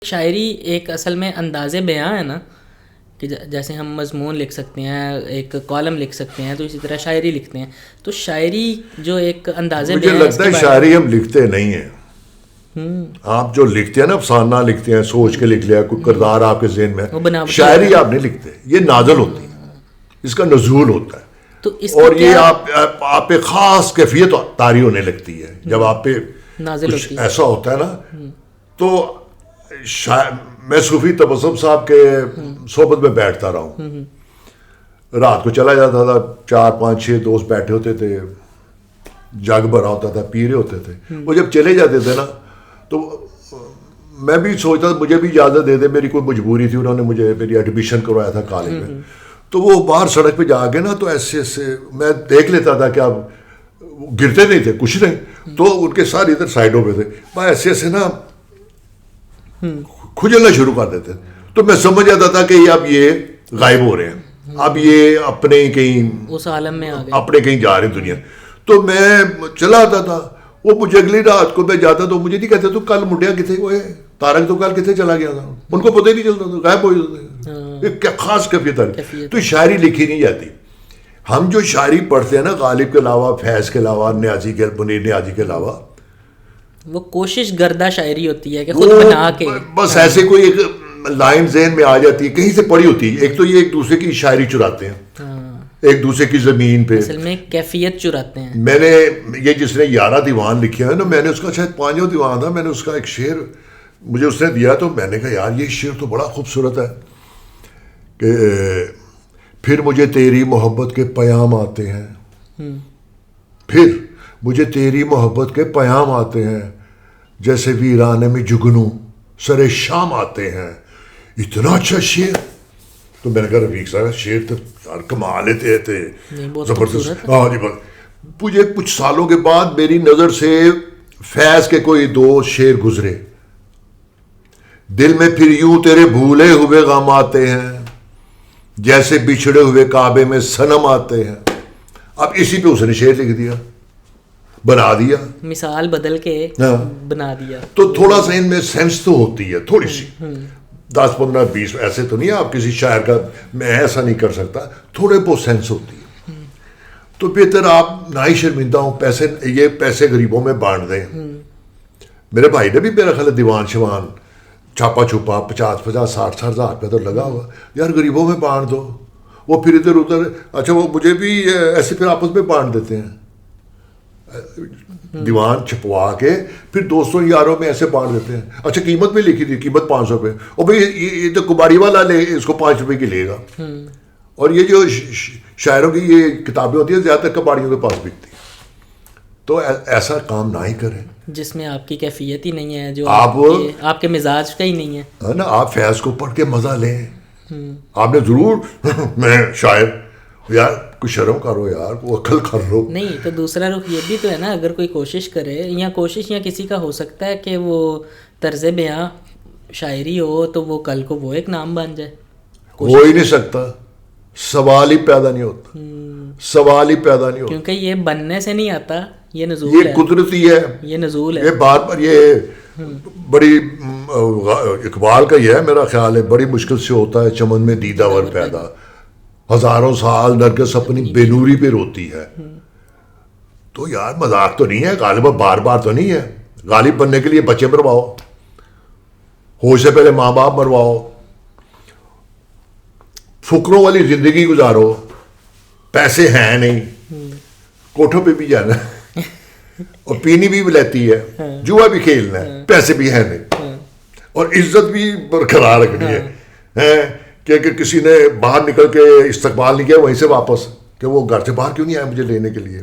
شاعری ایک اصل میں انداز بیاں ہے نا، کہ جیسے ہم مضمون لکھ سکتے ہیں، ایک کالم لکھ سکتے ہیں، تو اسی طرح شاعری لکھتے ہیں. تو شاعری جو ایک انداز بیاں ہے، مجھے لگتا ہے شاعری ہم لکھتے نہیں ہیں. آپ جو لکھتے ہیں نا، افسانہ لکھتے ہیں، سوچ کے لکھ لیا، کوئی کردار آپ کے ذہن میں، شاعری آپ نہیں لکھتے. یہ نازل ہوتی ہے، اس کا نزول ہوتا ہے. اور یہ آپ پہ خاص کیفیت طاری ہونے لگتی ہے جب آپ پہ کچھ ایسا ہوتا ہے نا. تو میں صوفی تبسم صاحب کے صحبت میں بیٹھتا رہا ہوں. رات کو چلا جاتا تھا، 4 5 6 دوست بیٹھے ہوتے تھے، جگ بھرا ہوتا تھا، پی رہے ہوتے تھے. وہ جب چلے جاتے تھے نا، تو میں بھی سوچتا تھا مجھے بھی اجازت دے دے. میری کوئی مجبوری تھی، انہوں نے مجھے میری ایڈمیشن کروایا تھا کالج میں. تو وہ باہر سڑک پہ جا کے نا، تو ایسے ایسے میں دیکھ لیتا تھا کہ اب گرتے نہیں تھے کچھ نہیں، تو ان کے سارے ادھر سائڈوں پہ تھے، وہ ایسے ایسے نا کھجلنا شروع کر دیتے. تو میں سمجھ جاتا تھا کہ اب یہ غائب ہو رہے ہیں، اب یہ اپنے کہیں اس عالم میں اپنے کہیں جا رہے ہیں دنیا. تو میں چلا آتا تھا. وہ مجھے اگلی رات کو میں جاتا تو مجھے نہیں کہتے تو کل منڈیا کتنے ہوئے، تارک تو کل کتنے چلا گیا تھا. ان کو پتہ ہی نہیں چلتا تھا، غائب ہو جاتے. ایک خاص کیفیت ہے. تو شاعری لکھی نہیں جاتی. ہم جو شاعری پڑھتے ہیں نا، غالب کے علاوہ، فیض کے علاوہ، نیازی کے، منیر نیازی کے علاوہ، وہ کوشش گردہ شاعری ہوتی ہے کہ خود بنا کے بس ایسے کوئی ایک لائن ذہن میں آ جاتی ہے، کہیں سے پڑھی ہوتی ہے. ایک تو یہ ایک دوسرے کی شاعری چراتے ہیں، ایک دوسرے کی زمین پہ اصل میں کیفیت چراتے ہیں. میں نے یہ جس نے 11 دیوان لکھے ہیں نا، میں نے اس کا شاید 5واں دیوان تھا، میں نے اس کا ایک شعر مجھے اس نے دیا، تو میں نے کہا یار یہ شعر تو بڑا خوبصورت ہے کہ پھر مجھے تیری محبت کے پیام آتے ہیں، پھر مجھے تیری محبت کے پیام آتے ہیں، جیسے ویرانے میں جگنوں سر شام آتے ہیں. اتنا اچھا شعر. تو میں نے کہا رفیق صاحب شعر تو یار کمال تھے زبردست. ہاں جی. مجھے کچھ سالوں کے بعد میری نظر سے فیض کے کوئی 2 شعر گزرے. دل میں پھر یوں تیرے بھولے ہوئے غم آتے ہیں، جیسے بچھڑے ہوئے کعبے میں صنم آتے ہیں. اب اسی پہ اس نے شعر لکھ دیا، بنا دیا، مثال بدل کے بنا دیا. تو تھوڑا سا ان میں سینس تو ہوتی ہے، تھوڑی سی 10 15 20 ایسے تو نہیں ہے آپ کسی شاعر کا میں ایسا نہیں کر سکتا، تھوڑے بہت سینس ہوتی ہے. تو بہتر آپ نہ ہی شرمندہ ہوں، پیسے غریبوں میں بانٹ دیں. میرے بھائی نے بھی میرا خیال دیوان شوان چھاپا چھپا 50 60 ہزار روپے تو لگا ہوا. یار غریبوں میں بانٹ دو، وہ پھر ادھر ادھر. اچھا وہ مجھے بھی ایسے پھر آپس میں بانٹ دیتے ہیں، دیوان چھپوا کے پھر دوستوں یاروں میں ایسے بانٹ دیتے ہیں. اچھا قیمت میں لکھی تھی، قیمت 500 روپے، اور بھائی یہ تو کباڑی والا لے، اس کو 5 روپے کی لے گا. اور یہ جو شاعروں کی یہ کتابیں ہوتی ہیں زیادہ تر کباڑیوں کے پاس بکتی. تو ایسا کام نہ ہی کریں جس میں آپ کی کیفیت ہی نہیں ہے، جو آپ کے مزاج کا ہی نہیں ہے نا. آپ فیض کو پڑھ کے مزہ لیں. آپ نے ضرور میں شاعر، یار کوئی شرم کرو یار، کوئی عقل کر لو. نہیں تو دوسرا رخ یہ بھی تو ہے نا، اگر کوئی کوشش کرے، یا کوشش یا کسی کا ہو سکتا ہے کہ وہ طرز بیاں شاعری ہو تو وہ کل کو وہ ایک نام بن جائے. ہو ہی نہیں سکتا، سوال ہی پیدا نہیں ہوتا، سوال ہی پیدا نہیں ہوتا. کیونکہ یہ بننے سے نہیں آتا، یہ نزول ہے، یہ قدرتی ہے، یہ نزول ہے. یہ بات پر یہ بڑی اقبال کا یہ ہے میرا خیال ہے، بڑی مشکل سے ہوتا ہے چمن میں دیدہ ور پیدا، ہزاروں سال نرگس اپنی بے نوری پہ روتی ہے. تو یار مذاق تو نہیں ہے، غالب بار بار تو نہیں ہے. غالب بننے کے لیے بچے مرواؤ، ہوش سے پہلے ماں باپ مرواؤ، فکروں والی زندگی گزارو، پیسے ہیں نہیں، کوٹھوں پہ بھی جانا اور پینی بھی لیتی ہے، جوا بھی کھیلنا ہے، پیسے بھی ہیں نہیں، اور عزت بھی برقرار رکھنی ہے کہ کسی نے باہر نکل کے استقبال نہیں کیا وہیں سے واپس کہ وہ گھر سے باہر کیوں نہیں آیا مجھے لینے کے لیے.